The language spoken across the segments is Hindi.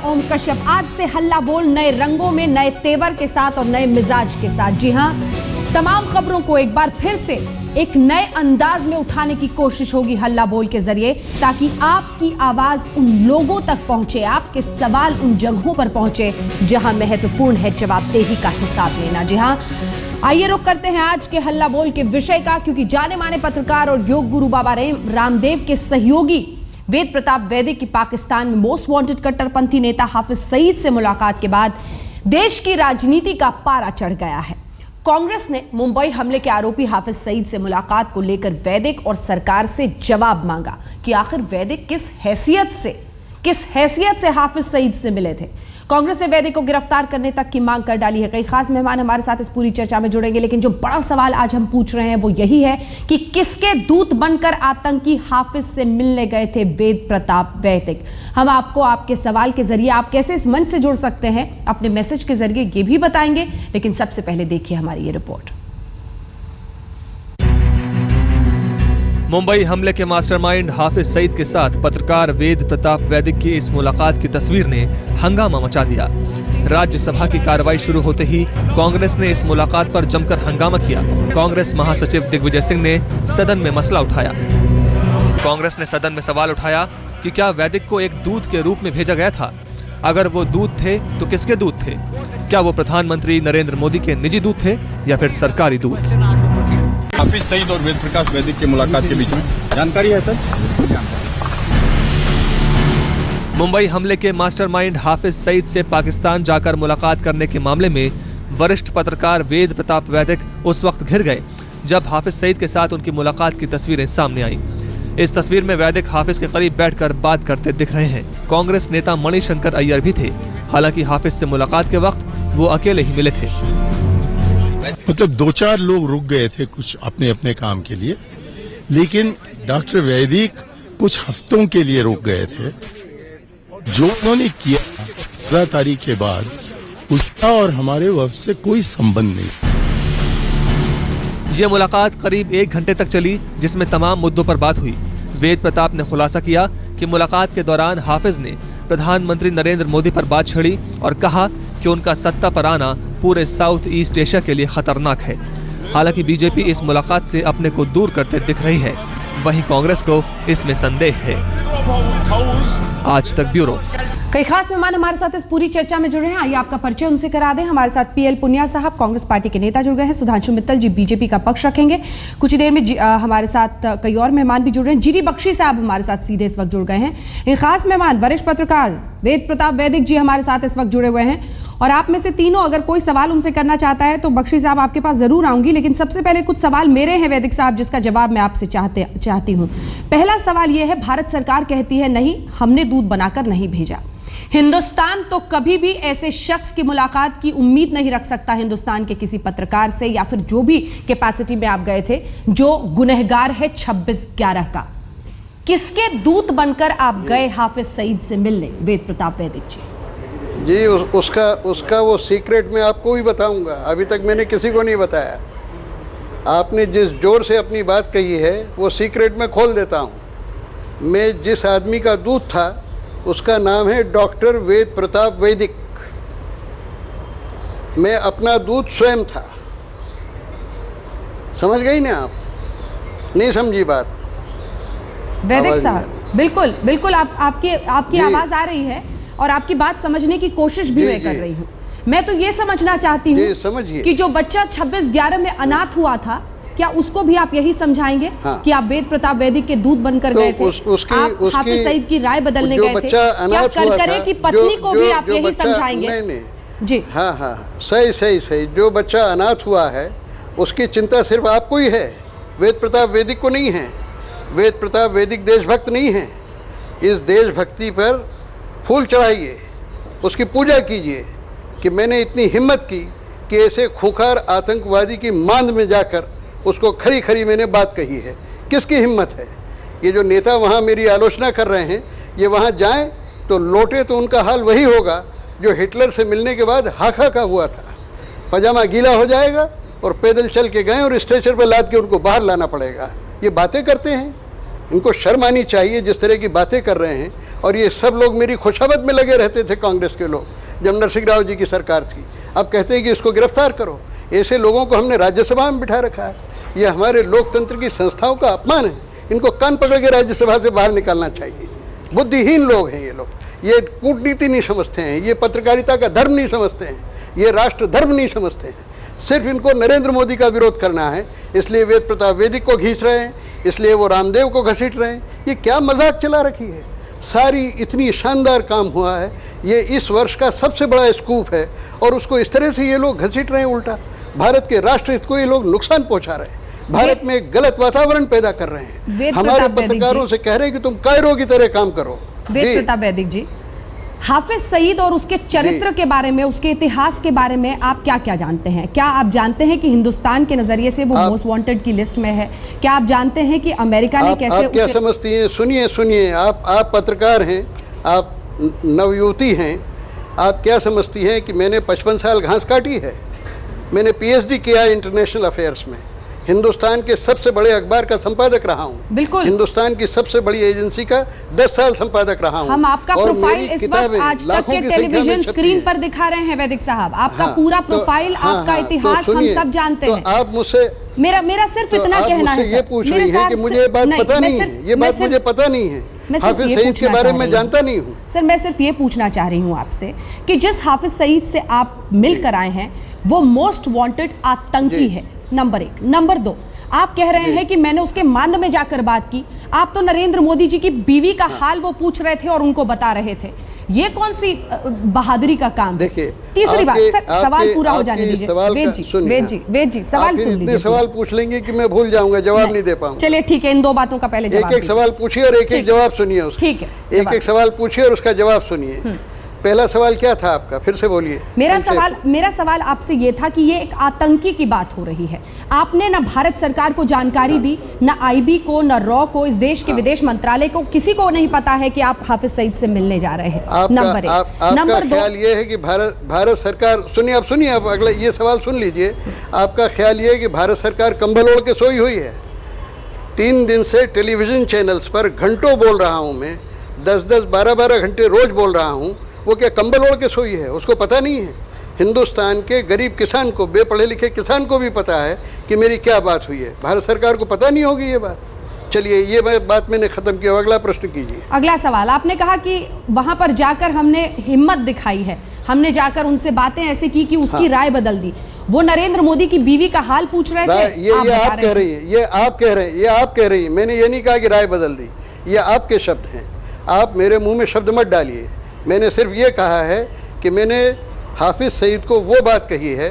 ओम कश्यप। आज से हल्ला बोल नए रंगों में, नए तेवर के साथ और नए मिजाज के साथ। जी हां, तमाम खबरों को एक बार फिर से एक नए अंदाज में उठाने की कोशिश होगी हल्ला बोल के जरिए, ताकि आपकी आवाज उन लोगों तक पहुंचे, आपके सवाल उन जगहों पर पहुंचे जहां महत्वपूर्ण है जवाबदेही का हिसाब लेना। जी हां, आइए रुक करते हैं आज के हल्ला बोल के विषय का, क्योंकि जाने माने पत्रकार और योग गुरु बाबा रामदेव के सहयोगी वेद प्रताप वैदिक की पाकिस्तान में मोस्ट वांटेड कट्टरपंथी नेता हाफिज सईद से मुलाकात के बाद देश की राजनीति का पारा चढ़ गया है। कांग्रेस ने मुंबई हमले के आरोपी हाफिज सईद से मुलाकात को लेकर वैदिक और सरकार से जवाब मांगा कि आखिर वैदिक किस हैसियत से हाफिज सईद से मिले थे। कांग्रेस ने वैदिक को गिरफ्तार करने तक की मांग कर डाली है। कई खास मेहमान हमारे साथ इस पूरी चर्चा में जुड़ेंगे, लेकिन जो बड़ा सवाल आज हम पूछ रहे हैं वो यही है कि किसके दूत बनकर आतंकी हाफिज से मिलने गए थे वेद प्रताप वैदिक। हम आपको आपके सवाल के जरिए, आप कैसे इस मंच से जुड़ सकते हैं, अपने मैसेज के जरिए ये भी बताएंगे, लेकिन सबसे पहले देखिए हमारी ये रिपोर्ट। मुंबई हमले के मास्टरमाइंड हाफिज सईद के साथ पत्रकार वेद प्रताप वैदिक की इस मुलाकात की तस्वीर ने हंगामा मचा दिया। राज्यसभा की कार्रवाई शुरू होते ही कांग्रेस ने इस मुलाकात पर जमकर हंगामा किया। कांग्रेस महासचिव दिग्विजय सिंह ने सदन में मसला उठाया। कांग्रेस ने सदन में सवाल उठाया कि क्या वैदिक को एक दूत के रूप में भेजा गया था? अगर वो दूत थे तो किसके दूत थे? क्या वो प्रधानमंत्री नरेंद्र मोदी के निजी दूत थे या फिर सरकारी दूत? हाफिज सईद और वेद प्रकाश वैदिक की मुलाकात के बीच में जानकारी है सर? मुंबई हमले के मास्टरमाइंड हाफिज सईद से पाकिस्तान जाकर मुलाकात करने के मामले में वरिष्ठ पत्रकार वेद प्रताप वैदिक उस वक्त घिर गए जब हाफिज सईद के साथ उनकी मुलाकात की तस्वीरें सामने आईं। इस तस्वीर में वैदिक हाफिज के करीब बैठकर बात करते दिख रहे हैं। कांग्रेस नेता मणिशंकर अय्यर भी थे। हालांकि हाफिज से मुलाकात के वक्त वो अकेले ही मिले थे। मतलब 2-4 लोग रुक गए थे कुछ अपने अपने काम के लिए, लेकिन डॉक्टर वैदिक कुछ हफ्तों के लिए रुक गए थे। जो उन्होंने किया 15 तारीख के बाद, उसका और हमारे वक्त से कोई संबंध नहीं। ये मुलाकात करीब 1 घंटे तक चली, जिसमें तमाम मुद्दों पर बात हुई। वेद प्रताप ने खुलासा किया कि मुलाकात के दौरान हाफिज ने प्रधानमंत्री नरेंद्र मोदी पर बात छेड़ी और कहा कि उनका सत्ता पर आना पूरे साउथ ईस्ट एशिया के लिए खतरनाक है। हालांकि बीजेपी इस मुलाकात से अपने को दूर करते दिख रही है, वहीं कांग्रेस को इसमें संदेह है। आज तक ब्यूरो। कई खास मेहमान हमारे साथ इस पूरी चर्चा में जुड़े हैं। आइए आपका परिचय उनसे करा दें। हमारे साथ पीएल पुनिया साहब कांग्रेस पार्टी के नेता जुड़ गए हैं। सुधांशु मित्तल जी बीजेपी का पक्ष रखेंगे। कुछ ही देर में हमारे साथ कई और मेहमान भी जुड़ रहे हैं। जीडी बख्शी साहब हमारे साथ सीधे इस वक्त जुड़ गए हैं। एक खास मेहमान वरिष्ठ पत्रकार वेद प्रताप वैदिक जी हमारे साथ इस वक्त जुड़े हुए हैं। और आप में से तीनों अगर कोई सवाल उनसे करना चाहता है तो बख्शी साहब आपके पास जरूर आऊंगी, लेकिन सबसे पहले कुछ सवाल मेरे हैं वैदिक साहब, जिसका जवाब मैं आपसे चाहती हूँ। पहला सवाल यह है, भारत सरकार कहती है नहीं, हमने दूत बनाकर नहीं भेजा। हिंदुस्तान तो कभी भी ऐसे शख्स की मुलाकात की उम्मीद नहीं रख सकता हिंदुस्तान के किसी पत्रकार से, या फिर जो भी कैपेसिटी में आप गए थे, जो गुनहगार है 26/11 का। किसके दूत बनकर आप गए हाफिज सईद से मिलने, वेद प्रताप वैदिक जी? जी उसका वो सीक्रेट मैं आपको ही बताऊंगा। अभी तक मैंने किसी को नहीं बताया। आपने जिस जोर से अपनी बात कही है वो सीक्रेट मैं खोल देता हूं। मैं जिस आदमी का दूत था उसका नाम है डॉक्टर वेद प्रताप वैदिक। मैं अपना दूत स्वयं था। समझ गई ना आप? नहीं समझी बात? वैदिक साहब बिल्कुल बिल्कुल आपकी आवाज आ रही है और आपकी बात समझने की कोशिश भी मैं कर रही हूँ। मैं तो ये समझना चाहती हूँ कि जो बच्चा 26/11 में अनाथ हुआ था, क्या उसको भी आप यही समझाएंगे? हाँ। कि आप वेद प्रताप वैदिक के दूत बनकर गए थे, आप हाफिज सईद की राय बदलने गए थे, क्या करकरे की पत्नी को भी आप यही समझाएंगे? जी हाँ, सही। जो बच्चा अनाथ हुआ है उसकी चिंता सिर्फ आपको ही है, वेद प्रताप वैदिक को नहीं है। वेद प्रताप वैदिक देशभक्त नहीं है। इस देशभक्ति पर फूल चढ़ाइए, उसकी पूजा कीजिए कि मैंने इतनी हिम्मत की कि ऐसे खुखार आतंकवादी की मांद में जाकर उसको खरी खरी मैंने बात कही है। किसकी हिम्मत है? ये जो नेता वहाँ मेरी आलोचना कर रहे हैं, ये वहाँ जाएं तो लौटे तो उनका हाल वही होगा जो हिटलर से मिलने के बाद हाका का हुआ था। पजामा गीला हो जाएगा और पैदल चल के गए और स्ट्रेचर पर लाद के उनको बाहर लाना पड़ेगा। ये बातें करते हैं। इनको शर्म आनी चाहिए जिस तरह की बातें कर रहे हैं। और ये सब लोग मेरी खुशामद में लगे रहते थे, कांग्रेस के लोग, जब नरसिंह राव जी की सरकार थी। अब कहते हैं कि इसको गिरफ्तार करो। ऐसे लोगों को हमने राज्यसभा में बिठा रखा है। ये हमारे लोकतंत्र की संस्थाओं का अपमान है। इनको कान पकड़ के राज्यसभा से बाहर निकालना चाहिए। बुद्धिहीन लोग हैं ये लोग। ये कूटनीति नहीं समझते हैं, ये पत्रकारिता का धर्म नहीं समझते हैं, ये राष्ट्र धर्म नहीं समझते हैं। सिर्फ इनको नरेंद्र मोदी का विरोध करना है, इसलिए वेद प्रताप वैदिक को खींच रहे हैं, इसलिए वो रामदेव को घसीट रहे हैं। ये क्या मजाक चला रखी है। सारी इतनी शानदार काम हुआ है, ये इस वर्ष का सबसे बड़ा स्कूप है, और उसको इस तरह से ये लोग घसीट रहे हैं। उल्टा भारत के राष्ट्र हित को ये लोग नुकसान पहुंचा रहे हैं, भारत में एक गलत वातावरण पैदा कर रहे हैं। हमारे पत्रकारों से कह रहे हैं कि तुम कायरों की तरह काम करो। वेद प्रताप वैदिक जी, हाफिज सईद और उसके चरित्र के बारे में, उसके इतिहास के बारे में आप क्या क्या जानते हैं? क्या आप जानते हैं कि हिंदुस्तान के नजरिए से वो मोस्ट वांटेड की लिस्ट में है? क्या आप जानते हैं कि अमेरिका ने कैसे आप क्या समझती हैं? सुनिए सुनिए, आप पत्रकार हैं, आप नवयुवती हैं, आप क्या समझती हैं कि मैंने 55 साल घास काटी है? मैंने पीएचडी किया इंटरनेशनल अफेयर्स में, हिंदुस्तान के सबसे बड़े अखबार का संपादक रहा हूं, बिल्कुल, हिंदुस्तान की सबसे बड़ी एजेंसी का 10 साल संपादक रहा हूं। हम आपका प्रोफाइल इस वक्त आज तक के टेलीविजन स्क्रीन पर दिखा रहे हैं वैदिक साहब, आपका पूरा प्रोफाइल, आपका इतिहास हम सब जानते हैं। आप मुझसे मेरा सिर्फ इतना कहना है, ये पूछ रही है कि मुझे ये बात पता नहीं है, ये बात मुझे पता नहीं है, हाफिज सईद के बारे में जानता नहीं हूँ। सर, मैं सिर्फ ये पूछना चाह रही हूँ आपसे कि जिस हाफिज सईद से आप मिलकर आए हैं वो मोस्ट वांटेड आतंकी है, नंबर 1। नंबर 2, आप कह रहे हैं कि मैंने उसके मांद में जाकर बात की। आप तो नरेंद्र मोदी जी की बीवी का हाल वो पूछ रहे थे और उनको बता रहे थे। ये कौन सी बहादुरी का काम? देखिए, तीसरी बात, सर सवाल पूरा हो जाने दीजिए। वेद जी सवाल सुन लीजिए। सवाल पूछ लेंगे कि मैं भूल जाऊंगा, जवाब नहीं दे पाऊंगा। चलिए ठीक है, इन दो बातों का पहले जवाब। एक सवाल पूछिए और एक जवाब सुनिए उसका। ठीक है, एक सवाल पूछिए और उसका जवाब सुनिए। पहला सवाल क्या था आपका? फिर से बोलिए। मेरा सवाल आपसे ये था कि ये एक आतंकी की बात हो रही है। आपने ना भारत सरकार को जानकारी दी, ना आईबी को, ना रॉ को, इस देश के विदेश मंत्रालय को, किसी को नहीं पता है कि आप हाफिज सईद से मिलने जा रहे हैं। नंबर 1। नंबर 2, ख्याल ये है कि भारत सरकार, सुनिए आप, सुनिए आप, अगला ये सवाल सुन लीजिए। आपका ख्याल ये है कि भारत सरकार कंबल ओढ़ के सोई हुई है? 3 दिन से टेलीविजन चैनल्स पर घंटों बोल रहा हूं मैं, 10-10, 12-12 घंटे रोज बोल रहा हूं। वो क्या कंबल ओढ़ के सोई है? उसको पता नहीं है? हिंदुस्तान के गरीब किसान को, बेपढ़े लिखे किसान को भी पता है कि मेरी क्या बात हुई है। भारत सरकार को पता नहीं होगी ये बात? चलिए, ये बात मैंने खत्म किया। अगला प्रश्न कीजिए। अगला सवाल, आपने कहा कि वहां पर जाकर हमने हिम्मत दिखाई है, हमने जाकर उनसे बातें ऐसे की कि उसकी राय बदल दी। वो नरेंद्र मोदी की बीवी का हाल पूछ रहे थे। ये आप कह रही है, ये आप कह रहे हैं, ये आप कह रही है। मैंने ये नहीं कहा कि राय बदल दी, ये आपके शब्द हैं। आप मेरे मुंह में शब्द मत डालिए। मैंने सिर्फ ये कहा है कि मैंने हाफिज सईद को वो बात कही है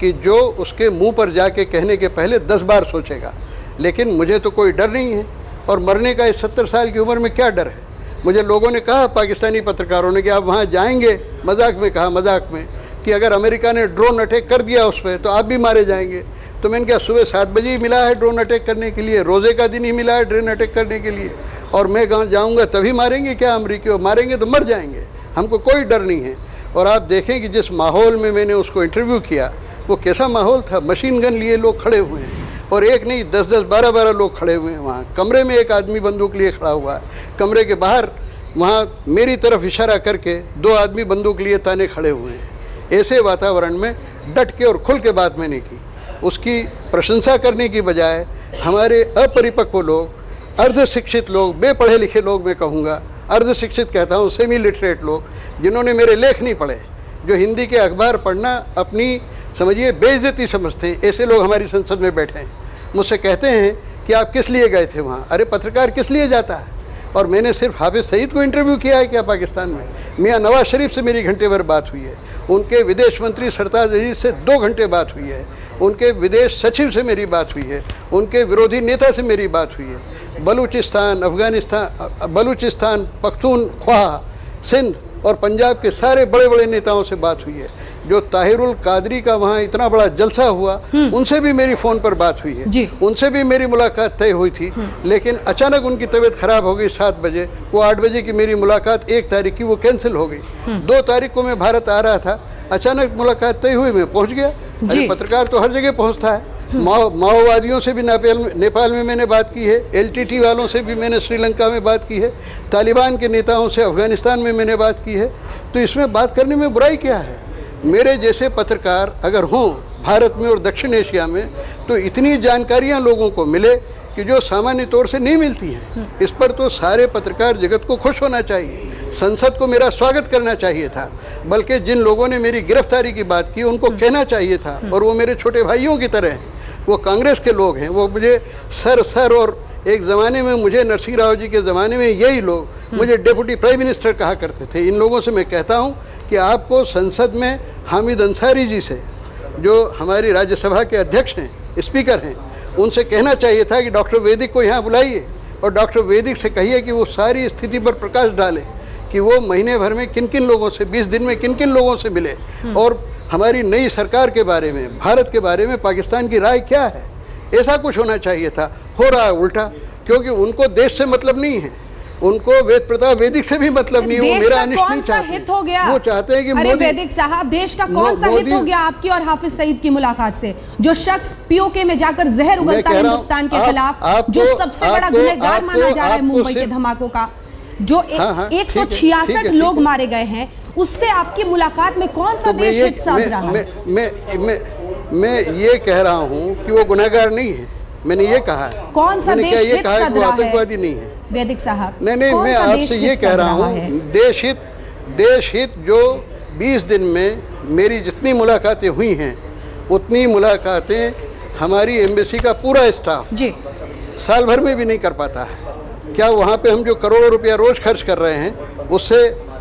कि जो उसके मुंह पर जाके कहने के पहले 10 बार सोचेगा। लेकिन मुझे तो कोई डर नहीं है, और मरने का इस 70 साल की उम्र में क्या डर है? मुझे लोगों ने कहा, पाकिस्तानी पत्रकारों ने, कि आप वहाँ जाएंगे, मजाक में कहा, मजाक में, कि अगर अमेरिका ने ड्रोन अटैक कर दिया उस पर तो आप भी मारे जाएंगे। तो मैंने कहा, सुबह 7 बजे ही मिला है ड्रोन अटैक करने के लिए, रोजे का दिन ही मिला है ड्रोन अटैक करने के लिए, और मैं कहाँ जाऊँगा तभी मारेंगे क्या अमेरिकी? मारेंगे तो मर जाएंगे, हमको कोई डर नहीं है। और आप देखें कि जिस माहौल में मैंने उसको इंटरव्यू किया, वो कैसा माहौल था। मशीन गन लिए लोग खड़े हुए हैं, और एक नहीं 10-10, 12-12 लोग खड़े हुए हैं वहाँ। कमरे में एक आदमी बंदूक लिए खड़ा हुआ है, कमरे के बाहर वहाँ मेरी तरफ इशारा करके 2 आदमी बंदूक लिए ताने खड़े हुए हैं। ऐसे वातावरण में डट के और खुल के बात मैंने की। उसकी प्रशंसा करने की बजाय हमारे अपरिपक्व लोग, अर्धशिक्षित लोग, बेपढ़े लिखे लोग, मैं कहूँगा अर्धशिक्षित कहता हूँ, सेमी लिटरेट लोग, जिन्होंने मेरे लेख नहीं पढ़े, जो हिंदी के अखबार पढ़ना अपनी, समझिए, बेइज्जती समझते हैं, ऐसे लोग हमारी संसद में बैठे हैं। मुझसे कहते हैं कि आप किस लिए गए थे वहाँ? अरे पत्रकार किस लिए जाता है? और मैंने सिर्फ हाफिज सईद को इंटरव्यू किया है क्या पाकिस्तान में? मियाँ नवाज शरीफ से मेरी घंटे भर बात हुई है, उनके विदेश मंत्री सरताज अजीज से 2 घंटे बात हुई है, उनके विदेश सचिव से मेरी बात हुई है, उनके विरोधी नेता से मेरी बात हुई है। बलूचिस्तान, अफगानिस्तान, बलूचिस्तान, पख्तूनख्वा, सिंध और पंजाब के सारे बड़े बड़े नेताओं से बात हुई है। जो ताहिरुल कादरी का वहाँ इतना बड़ा जलसा हुआ, उनसे भी मेरी फोन पर बात हुई है, उनसे भी मेरी मुलाकात तय हुई थी। लेकिन अचानक उनकी तबीयत खराब हो गई 7 बजे। वो 8 बजे की मेरी मुलाकात 1 तारीख की वो कैंसिल हो गई। 2 तारीख को मैं भारत आ रहा था, अचानक मुलाकात तय हुई, मैं पहुंच गया। अरे पत्रकार तो हर जगह पहुंचता है, माओवादियों से भी नेपाल में मैंने बात की है, एलटीटी वालों से भी मैंने श्रीलंका में बात की है, तालिबान के नेताओं से अफगानिस्तान में मैंने बात की है। तो इसमें बात करने में बुराई क्या है? मेरे जैसे पत्रकार अगर हों भारत में और दक्षिण एशिया में, तो इतनी जानकारियां लोगों को मिले कि जो सामान्य तौर से नहीं मिलती हैं। इस पर तो सारे पत्रकार जगत को खुश होना चाहिए, संसद को मेरा स्वागत करना चाहिए था, बल्कि जिन लोगों ने मेरी गिरफ्तारी की बात की उनको कहना चाहिए था, और वो मेरे छोटे भाइयों की तरह हैं, वो कांग्रेस के लोग हैं, वो मुझे सर और एक ज़माने में मुझे नरसिंह राव जी के ज़माने में यही लोग मुझे डेप्यूटी प्राइम मिनिस्टर कहा करते थे। इन लोगों से मैं कहता हूं कि आपको संसद में हामिद अंसारी जी से, जो हमारी राज्यसभा के अध्यक्ष हैं, स्पीकर हैं, उनसे कहना चाहिए था कि डॉक्टर वैदिक को यहाँ बुलाइए और डॉक्टर वैदिक से कहिए कि वो सारी स्थिति पर प्रकाश डालें कि वो महीने भर में किन किन लोगों से, 20 दिन में किन किन लोगों से मिले, और हमारी नई सरकार के बारे में, भारत के बारे में पाकिस्तान की राय क्या है। ऐसा कुछ होना चाहिए था। हो रहा है उल्टा, क्योंकि उनको देश से मतलब नहीं है, उनको वेद प्रताप वैदिक से भी मतलब नहीं है। वो मेरा अनिष्ट नहीं चाहते। हित हो गया? वो चाहते हैं कि अरे मोदी, वैदिक साहब, देश का कौन सा हित हो गया आपकी और हाफिज सईद की मुलाकात से? जो शख्स पीओके में जाकर जहर उगलता है हिंदुस्तान के खिलाफ, जो सबसे बड़ा गुनहगार माना जा रहा है मुंबई के धमाकों का, जो 166 लोग मारे गए हैं, उससे आपकी मुलाकात में कौन सा देश हित साध रहा है? मैं ये कह रहा हूँ कि वो गुनहगार नहीं है। मैंने ये कहा है। कौन सा देश हित साध रहा है? आतंकवादी नहीं है वैदिक साहब। नहीं, मैं आपसे ये कह रहा हूँ, देश हित जो 20 दिन में मेरी जितनी मुलाकातें हुई हैं, उतनी मुलाकातें हमारी एम्बेसी का पूरा स्टाफ जी साल भर में भी नहीं कर पाता है। क्या वहाँ पे हम जो करोड़ों रुपया रोज खर्च कर रहे हैं,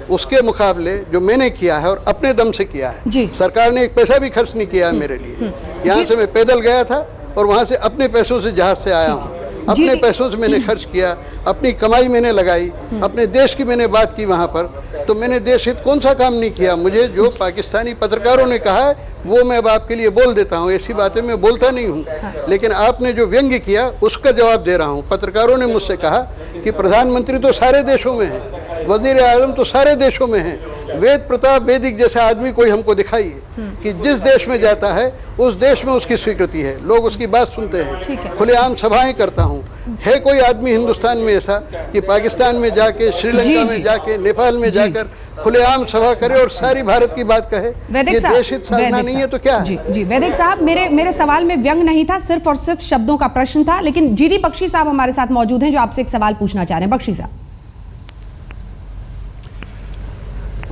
उसके मुकाबले जो मैंने किया है और अपने दम से किया है, सरकार ने एक पैसा भी खर्च नहीं किया है मेरे लिए। यहाँ से मैं पैदल गया था और वहाँ से अपने पैसों से जहाज से आया हूँ, अपने पैसों से मैंने खर्च किया, अपनी कमाई मैंने लगाई, अपने देश की मैंने बात की वहाँ पर। तो मैंने देश हित कौन सा काम नहीं किया? मुझे जो पाकिस्तानी पत्रकारों ने कहा है वो मैं अब आपके लिए बोल देता हूँ। ऐसी बातें मैं बोलता नहीं हूँ, लेकिन आपने जो व्यंग्य किया उसका जवाब दे रहा हूँ। पत्रकारों ने मुझसे कहा कि प्रधानमंत्री तो सारे देशों में है, वजीर आजम तो सारे देशों में है, वेद प्रताप वैदिक जैसा आदमी कोई हमको दिखाइए कि जिस देश में जाता है उस देश में उसकी स्वीकृति है, लोग उसकी बात सुनते हैं, खुलेआम सभाएं करता हूं। है कोई आदमी हिंदुस्तान में ऐसा कि पाकिस्तान में जाके, श्रीलंका में जाके, नेपाल में जाकर खुलेआम सभा करे और सारी भारत की बात कहे? वैदिक साहब, देश हित साधना नहीं है तो क्या? जी वैदिक साहब, मेरे सवाल में व्यंग नहीं था, सिर्फ और सिर्फ शब्दों का प्रश्न था। लेकिन जीडी बख्शी साहब हमारे साथ मौजूद हैं जो आपसे एक सवाल पूछना चाह रहे हैं। बख्शी साहब।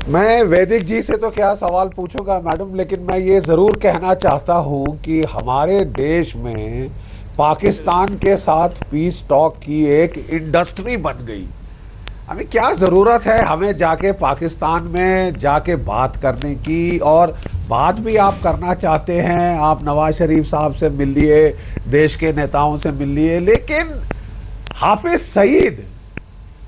मैं वैदिक जी से तो क्या सवाल पूछूंगा मैडम, लेकिन मैं ये जरूर कहना चाहता हूं कि हमारे देश में पाकिस्तान के साथ पीस टॉक की एक इंडस्ट्री बन गई। हमें क्या जरूरत है हमें जाके पाकिस्तान में जाके बात करने की? और बात भी आप करना चाहते हैं, आप नवाज शरीफ साहब से मिल लिए, देश के नेताओं से मिल लिए, लेकिन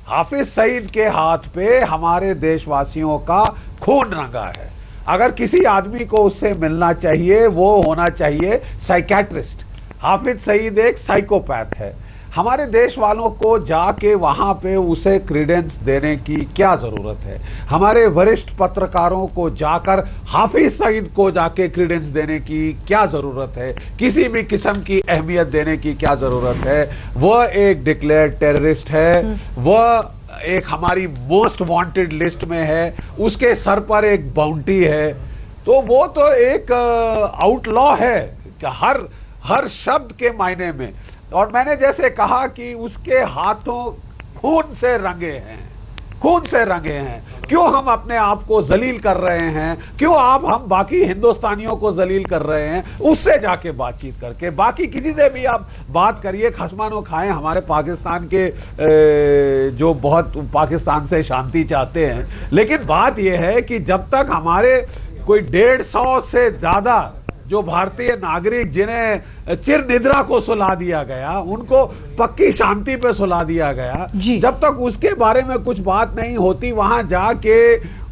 हाफिज सईद के हाथ पे हमारे देशवासियों का खून रंगा है। अगर किसी आदमी को उससे मिलना चाहिए वो होना चाहिए साइकियाट्रिस्ट। हाफिज सईद एक साइकोपैथ है। हमारे देश वालों को जाके वहां पे उसे क्रेडेंस देने की क्या जरूरत है? हमारे वरिष्ठ पत्रकारों को जाकर हाफिज सईद को जाके क्रेडेंस देने की क्या जरूरत है? किसी भी किस्म की अहमियत देने की क्या जरूरत है? वह एक डिक्लेयर्ड टेररिस्ट है, वह एक हमारी मोस्ट वांटेड लिस्ट में है, उसके सर पर एक बाउंटी है, तो वो तो एक आउटलॉ है हर शब्द के मायने में। और मैंने जैसे कहा कि उसके हाथों खून से रंगे हैं। क्यों हम अपने आप को जलील कर रहे हैं? क्यों हम बाकी हिंदुस्तानियों को जलील कर रहे हैं? उससे जाके बातचीत करके, बाकी किसी से भी आप बात करिए, खसमानो खाएं हमारे पाकिस्तान के जो बहुत पाकिस्तान से शांति चाहते हैं। लेकिन बात यह है कि जब तक हमारे कोई 150 से ज्यादा जो भारतीय नागरिक जिन्हें चिर निद्रा को सुला दिया गया, उनको पक्की शांति पे सुला दिया गया, जब तक उसके बारे में कुछ बात नहीं होती, वहां जाके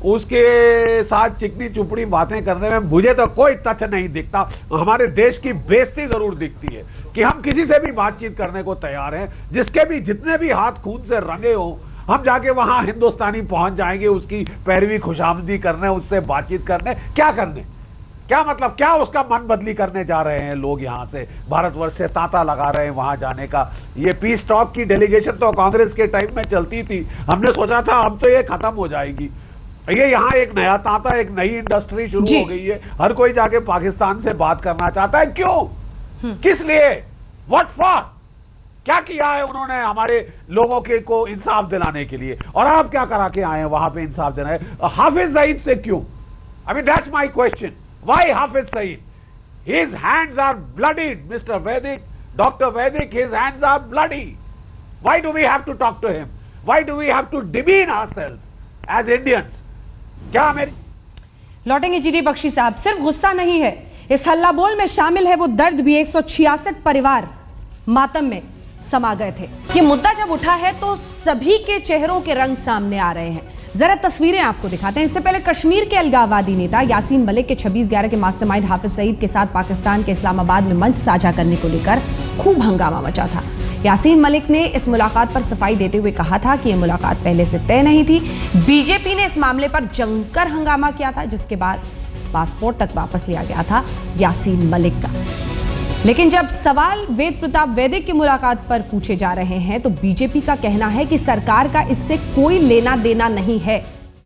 उसके साथ चिकनी चुपड़ी बातें करने में मुझे तो कोई तथ्य नहीं दिखता। हमारे देश की बेइज्जती जरूर दिखती है कि हम किसी से भी बातचीत करने को तैयार हैं, जिसके भी जितने भी हाथ खून से रंगे हों, हम जाके वहां हिंदुस्तानी पहुंच जाएंगे उसकी पैरवी खुशामदी करने, उससे बातचीत करने। क्या क्या मतलब, क्या उसका मन बदली करने जा रहे हैं लोग यहां से, भारतवर्ष से तांता लगा रहे हैं वहां जाने का। ये पीस टॉक की डेलीगेशन तो कांग्रेस के टाइम में चलती थी, हमने सोचा था अब तो ये खत्म हो जाएगी। ये यहाँ एक नया तांता, एक नई इंडस्ट्री शुरू हो गई है, हर कोई जाके पाकिस्तान से बात करना चाहता है। क्यों, किस लिए, व्हाट फॉर, क्या किया है उन्होंने हमारे लोगों के को इंसाफ दिलाने के लिए, और आप क्या करा के आए हैं वहां पे इंसाफ देना है? हाफिज सईद से क्यों? I mean that's my question, why Hafiz Saeed? His hands are bloodied, mister Vaidik, doctor Vaidik, his hands are bloody. Why do we have to talk to him? Why do we have to demean ourselves as Indians? क्या मेरी लौटेंगे जीडी बख्शी साहब। सिर्फ गुस्सा नहीं है, इस हल्ला बोल में शामिल है वो दर्द भी। 166 परिवार मातम में समा गए थे। ये मुद्दा जब उठा है तो सभी के चेहरों के रंग सामने आ रहे हैं। जरा तस्वीरें आपको दिखाते हैं। इससे पहले कश्मीर के अलगाववादी नेता यासीन मलिक के 26/11 के मास्टरमाइंड हाफिज सईद के साथ पाकिस्तान के इस्लामाबाद में मंच साझा करने को लेकर खूब हंगामा मचा था। यासीन मलिक ने इस मुलाकात पर सफाई देते हुए कहा था कि यह मुलाकात पहले से तय नहीं थी। बीजेपी ने इस मामले पर जमकर हंगामा किया था, जिसके बाद पासपोर्ट तक वापस लिया गया था यासीन मलिक का। लेकिन जब सवाल वेद प्रताप वैदिक की मुलाकात पर पूछे जा रहे हैं तो बीजेपी का कहना है कि सरकार का इससे कोई लेना देना नहीं है।